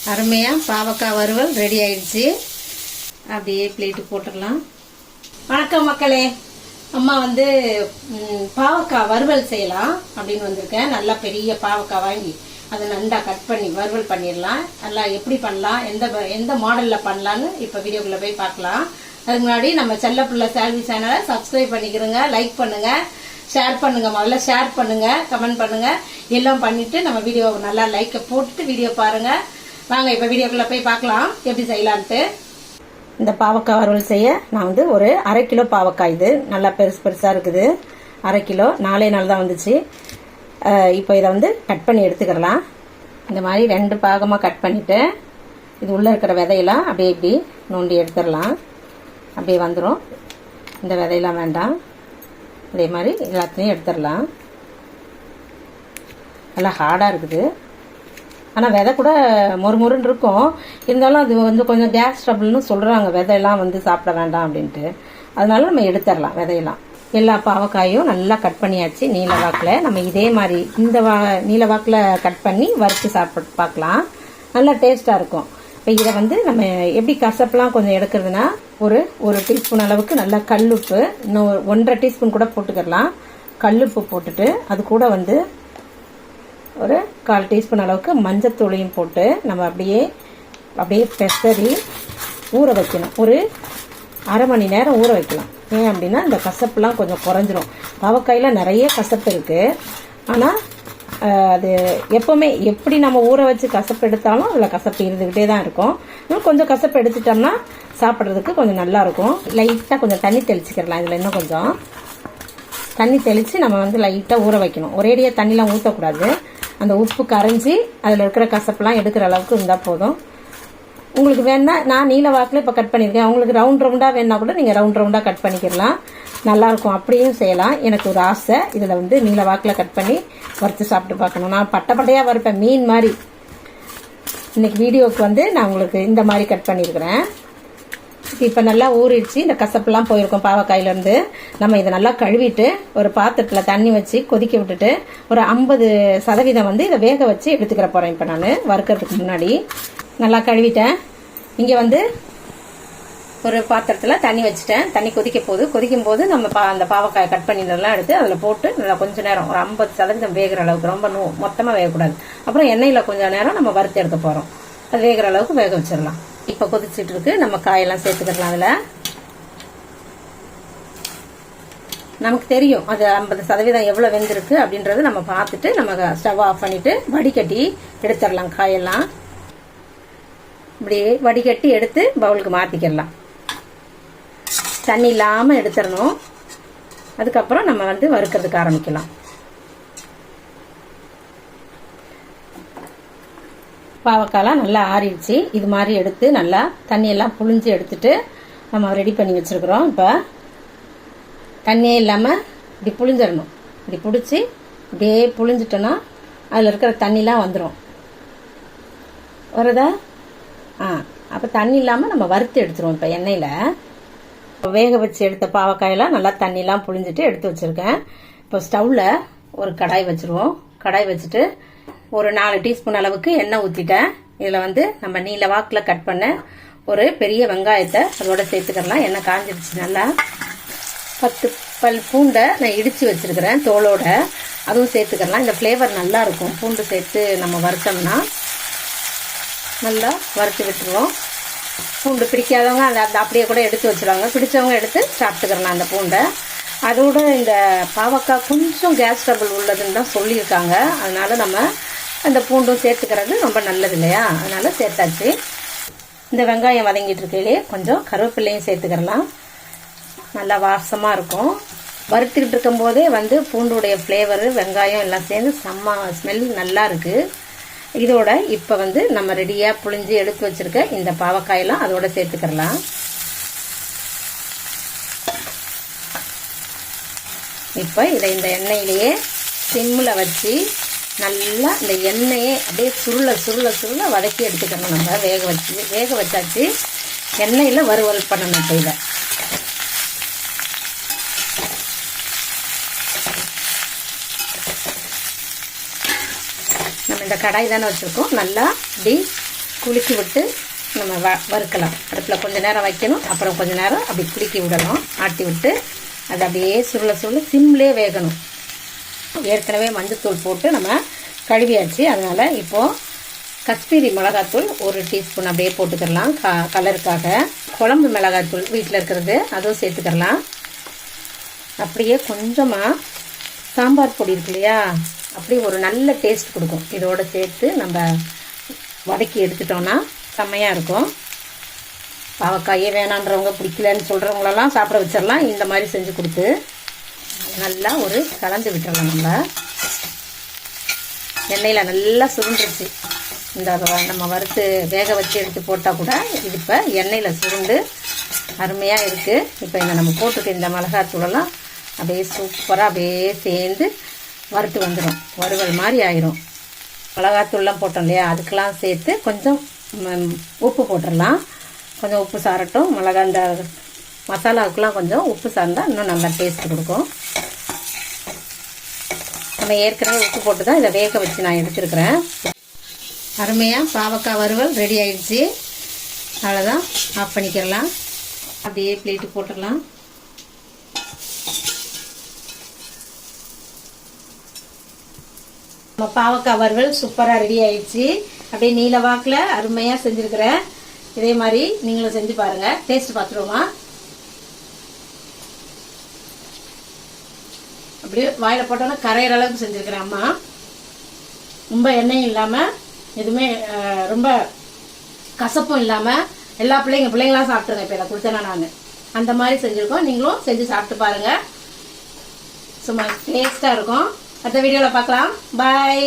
அருமையாக பாவக்காய் வறுவல் ரெடி ஆயிடுச்சு. அப்படியே பிளேட்டு போட்டுடலாம். வணக்கம் மக்களே. அம்மா வந்து பாவக்காய் வறுவல் செய்யலாம் அப்படின்னு வந்திருக்கேன். நல்லா பெரிய பாவக்காய் வாங்கி அதை நல்லா கட் பண்ணி வறுவல் பண்ணிடலாம். நல்லா எப்படி பண்ணலாம், எந்த மாடலில் பண்ணலான்னு இப்போ வீடியோக்குள்ளே போய் பார்க்கலாம். அதுக்கு முன்னாடி நம்ம செல்ல பிள்ளை சால்வி சேனலை சப்ஸ்கிரைப் பண்ணிக்கிறோங்க, லைக் பண்ணுங்க, ஷேர் பண்ணுங்க. முதல்ல ஷேர் பண்ணுங்க, கமெண்ட் பண்ணுங்க, எல்லாம் பண்ணிட்டு நம்ம வீடியோ நல்லா லைக்கை போட்டுட்டு வீடியோ பாருங்க. வாங்க இப்போ வீடியோக்குள்ள போய் பார்க்கலாம் எப்படி செய்யலான்ட்டு. இந்த பாவக்காய் வறுவல் செய்ய நான் வந்து ஒரு 1/2 கிலோ பாவக்காய், இது நல்லா பெருசாக இருக்குது. 1/2 கிலோ 4 நாள் தான் வந்துச்சு. இப்போ இதை வந்து கட் பண்ணி எடுத்துக்கலாம். இந்த மாதிரி 2 பாகமாக கட் பண்ணிவிட்டு இது உள்ளே இருக்கிற விதையெல்லாம் அப்படியே இப்படி நோண்டி எடுத்துடலாம். அப்படியே வந்துடும். இந்த விதையெல்லாம் வேண்டாம். அதே மாதிரி எல்லாத்தையும் எடுத்துடலாம். நல்லா ஹார்டாக இருக்குது. ஆனால் விதை கூட மொறுமொறுன்னு இருக்கும். இருந்தாலும் அது வந்து கொஞ்சம் கேஸ் ட்ரபிள்னு சொல்கிறாங்க, விதையெல்லாம் வந்து சாப்பிட வேண்டாம் அப்படின்ட்டு. அதனால நம்ம எடுத்துடலாம் விதையெல்லாம். எல்லா பாவக்காயும் நல்லா கட் பண்ணியாச்சு நீல வாக்கில். நம்ம இதே மாதிரி இந்த நீல வாக்கில் கட் பண்ணி வறுத்து சாப்பிட்டு பார்க்கலாம். நல்லா டேஸ்ட்டாக இருக்கும். இப்போ இதை வந்து நம்ம எப்படி கசப்பெலாம் கொஞ்சம் எடுக்கிறதுனா ஒரு டீஸ்பூன் அளவுக்கு நல்லா கல்லுப்பு, இன்னும் 1.5 டீஸ்பூன் கூட போட்டுக்கிடலாம். கல்லுப்பு போட்டுட்டு அது கூட வந்து ஒரு 1/4 டீஸ்பூன் அளவுக்கு மஞ்சத்தூளையும் போட்டு நம்ம அப்படியே பெசரி ஊற வைக்கணும். ஒரு 1/2 மணி நேரம் ஊற வைக்கலாம். ஏன் அப்படின்னா இந்த கசப்புலாம் கொஞ்சம் குறைஞ்சிரும். பாவக்காயில் நிறைய கசப்பு இருக்குது. ஆனால் அது எப்போவுமே எப்படி நம்ம ஊற வச்சு கசப்பு எடுத்தாலும் அதில் கசப்பு இருந்துக்கிட்டே தான் இருக்கும். இன்னும் கொஞ்சம் கசப்பு எடுத்துட்டோம்னா சாப்பிட்றதுக்கு கொஞ்சம் நல்லாயிருக்கும். லைட்டாக கொஞ்சம் தண்ணி தெளிச்சிக்கிடலாம். இதில் இன்னும் கொஞ்சம் தண்ணி தெளித்து நம்ம வந்து லைட்டாக ஊற வைக்கணும். ஒரேடியாக தண்ணிலாம் ஊற்றக்கூடாது. அந்த உப்பு கரைஞ்சி அதில் இருக்கிற கசப்பெல்லாம் எடுக்கிற அளவுக்கு இருந்தால் போதும். உங்களுக்கு வேணா நான் நீல வாக்கில் இப்போ கட் பண்ணியிருக்கேன். உங்களுக்கு ரவுண்டாக வேணா கூட நீங்கள் ரவுண்டாக கட் பண்ணிக்கிடலாம். நல்லாயிருக்கும். அப்படியும் செய்யலாம். எனக்கு ஒரு ஆசை, இதில் வந்து நீல வாக்கில் கட் பண்ணி வறுத்து சாப்பிட்டு பார்க்கணும். நான் பட்டையாக வறுப்பேன், மீன் மாதிரி. இன்னைக்கு வீடியோவுக்கு வந்து நான் உங்களுக்கு இந்த மாதிரி கட் பண்ணியிருக்கிறேன். இப்போ நல்லா ஊறிடுச்சு. இந்த கசப்பெல்லாம் போயிருக்கும் பாவக்காயிலேருந்து. நம்ம இதை நல்லா கழுவிட்டு ஒரு பாத்திரத்தில் தண்ணி வச்சு கொதிக்க விட்டுட்டு ஒரு 50% வந்து இதை வேக வச்சு எடுத்துக்கிற போகிறேன். இப்போ நான் வறுக்கிறதுக்கு முன்னாடி நல்லா கழுவிட்டேன். இங்கே வந்து ஒரு பாத்திரத்தில் தண்ணி வச்சுட்டேன். தண்ணி கொதிக்கும் போது நம்ம அந்த பாவக்காயை கட் பண்ணிடலாம் எடுத்து அதில் போட்டு நல்லா கொஞ்சம் நேரம் ஒரு 50% வேகிற அளவுக்கு, ரொம்ப மொத்தமாக வேகக்கூடாது. அப்புறம் எண்ணெயில் கொஞ்சம் நேரம் நம்ம வறுத்து எடுக்க போகிறோம். அது வேகிற அளவுக்கு வேக வச்சிடலாம். இப்போ கொதிச்சுட்டு இருக்கு. நம்ம காயெல்லாம் சேர்த்துக்கலாம். அதில் நமக்கு தெரியும் அது 50% எவ்வளோ வெந்திருக்கு அப்படின்றது நம்ம பார்த்துட்டு நம்ம ஸ்டவ் ஆஃப் பண்ணிட்டு வடிகட்டி எடுத்துடலாம். காயெல்லாம் இப்படி வடிகட்டி எடுத்து பவுலுக்கு மாற்றிக்கிடலாம். தண்ணி இல்லாமல் எடுத்துடணும். அதுக்கப்புறம் நம்ம வந்து வறுக்கிறதுக்கு ஆரம்பிக்கலாம். பாவக்காயெல்லாம் நல்லா ஆறிடுச்சு. இது மாதிரி எடுத்து நல்லா தண்ணியெல்லாம் புழிஞ்சு எடுத்துட்டு நம்ம ரெடி பண்ணி வச்சுருக்குறோம். இப்போ தண்ணியே இல்லாமல் இப்படி புழிஞ்சிடணும். இப்படி பிடிச்சி இப்படியே புழிஞ்சிட்டோன்னா அதில் இருக்கிற தண்ணிலாம் வந்துடும். வருதா? அப்போ தண்ணி இல்லாமல் நம்ம வறுத்து எடுத்துருவோம். இப்போ எண்ணெயில் வேக வச்சு எடுத்த பாவக்காயெல்லாம் நல்லா தண்ணிலாம் புழிஞ்சிட்டு எடுத்து வச்சுருக்கேன். இப்போ ஸ்டவ்வில் ஒரு கடாய் வச்சுருவோம். கடாய் வச்சுட்டு ஒரு 4 டீஸ்பூன் அளவுக்கு எண்ணெய் ஊற்றிட்டேன். இதில் வந்து நம்ம நீல வாக்கில் கட் பண்ண ஒரு பெரிய வெங்காயத்தை அதோட சேர்த்துக்கலாம். எண்ணெய் காஞ்சிடுச்சு. நல்லா 10 பல் பூண்டை நான் இடித்து வச்சுருக்கிறேன் தோலோட, அதுவும் சேர்த்துக்கலாம். இந்த ஃப்ளேவர் நல்லா இருக்கும். பூண்டு சேர்த்து நம்ம வறுத்தோம்னா நல்லா வறுத்து விட்டுருவோம். பூண்டு பிடிக்காதவங்க அதை அப்படியே கூட எடுத்து வச்சுருவாங்க. பிடிச்சவங்க எடுத்து சாப்பிட்டுக்கிறலாம் அந்த பூண்டை. அதோட இந்த பாவக்காய் கொஞ்சம் கேஸ் ட்ரபிள் உள்ளதுன்னு தான் சொல்லியிருக்காங்க. அதனால நம்ம அந்த பூண்டும் சேர்த்துக்கிறது ரொம்ப நல்லது இல்லையா? அதனால சேர்த்தாச்சு. இந்த வெங்காயம் வதங்கிட்டு இருக்கையிலே கொஞ்சம் கருவேப்பிலையும் சேர்த்துக்கிறலாம். நல்லா வாசமாக இருக்கும். வறுத்துக்கிட்டு இருக்கும் போதே வந்து பூண்டுடைய ஃப்ளேவரு வெங்காயம் எல்லாம் சேர்ந்து செம்ம ஸ்மெல் நல்லா இருக்குது. இதோட இப்போ வந்து நம்ம ரெடியாக புழிஞ்சு எடுத்து வச்சுருக்க இந்த பாவக்காயெல்லாம் அதோட சேர்த்துக்கிறலாம். இப்போ இதை இந்த எண்ணெயிலேயே சிம்மில் வச்சு நல்லா இந்த எண்ணெயே அப்படியே சுருள வதக்கி எடுத்துக்கணும். நம்ம வேக வச்சாச்சு. எண்ணெயில் வறுவல் பண்ணணும். இப்போ இதை நம்ம இந்த கடாய் தானே வச்சுருக்கோம். நல்லா இப்படி குலுக்கி விட்டு நம்ம வறுக்கலாம். அடுப்பில் கொஞ்சம் நேரம் வைக்கணும், அப்புறம் கொஞ்சம் நேரம் அப்படி குலுக்கி விடணும். ஆட்டி விட்டு அது அப்படியே சுருள சிம்லேயே வேகணும். ஏற்கனவே மஞ்சத்தூள் போட்டு நம்ம கழுவியாச்சு. அதனால் இப்போது கஸ்தூரி மிளகாத்தூள் 1 டீஸ்பூன் அப்படியே போட்டுக்கிடலாம். கலருக்காக குழம்பு மிளகாத்தூள் வீட்டில் இருக்கிறது அதுவும் சேர்த்துக்கிடலாம். அப்படியே கொஞ்சமாக சாம்பார் பொடி இருக்கு இல்லையா, அப்படியே ஒரு நல்ல டேஸ்ட் கொடுக்கும். இதோடு சேர்த்து நம்ம வதக்கி எடுத்துட்டோன்னா செம்மையாக இருக்கும். பாவக்காயே வேணான்றவங்க, பிடிக்கலன்னு சொல்கிறவங்களெல்லாம் சாப்பிட வச்சிடலாம். இந்த மாதிரி செஞ்சு கொடுத்து நல்லா ஒரு கலந்து விட்டுறலாம். நம்ம எண்ணெயில் நல்லா சுருண்டுருச்சு. இந்த நம்ம வறுத்து வேக வச்சு எடுத்து போட்டால் கூட இது இப்போ எண்ணெயில் சுருண்டு அருமையாக இருக்குது. இப்போ இந்த நம்ம போட்டுக்க இந்த மிளகாத்தூளெல்லாம் அப்படியே சூப்பராக அப்படியே சேர்ந்து வறுத்து வந்துடும். வறுவல் மாதிரி ஆயிரும். மிளகாத்தூள்லாம் போட்டோம் இல்லையா, அதுக்கெல்லாம் சேர்த்து கொஞ்சம் உப்பு போட்டுடலாம். கொஞ்சம் உப்பு சாரட்டும். மிளகா இந்த மசாலாவுக்கெல்லாம் கொஞ்சம் உப்பு சார்ந்தால் இன்னும் நல்லா டேஸ்ட் கொடுக்கும். நம்ம ஏற்கனவே உப்பு போட்டு தான் இதை வேக வச்சு நான் எடுத்துருக்கிறேன். அருமையாக பாவக்காய் வறுவல் ரெடி ஆயிடுச்சு. அவ்வளோதான், ஆஃப் பண்ணிக்கிறலாம். அப்படியே பிளேட்டு போட்டுடலாம். நம்ம பாவக்காய் வறுவல் சூப்பராக ரெடி ஆயிடுச்சு. அப்படியே நீல வாக்கில் அருமையாக செஞ்சுருக்கிறேன். இதே மாதிரி நீங்களும் செஞ்சு பாருங்கள். டேஸ்ட் பார்த்துருவோமா? அப்படியே வாயில் போட்டோன்னா கரையிற அளவுக்கு செஞ்சுருக்கிறேன் அம்மா. ரொம்ப எண்ணெயும் இல்லாமல், எதுவுமே ரொம்ப கசப்பும் இல்லாமல், எல்லா பிள்ளைங்களாம் சாப்பிட்ருங்க. இப்போ இதை கொடுத்தேன்னா நான் அந்த மாதிரி செஞ்சுருக்கோம். நீங்களும் செஞ்சு சாப்பிட்டு பாருங்கள். சும்மா டேஸ்ட்டாக இருக்கும். அடுத்த வீடியோவில் பார்க்கலாம். பாய்.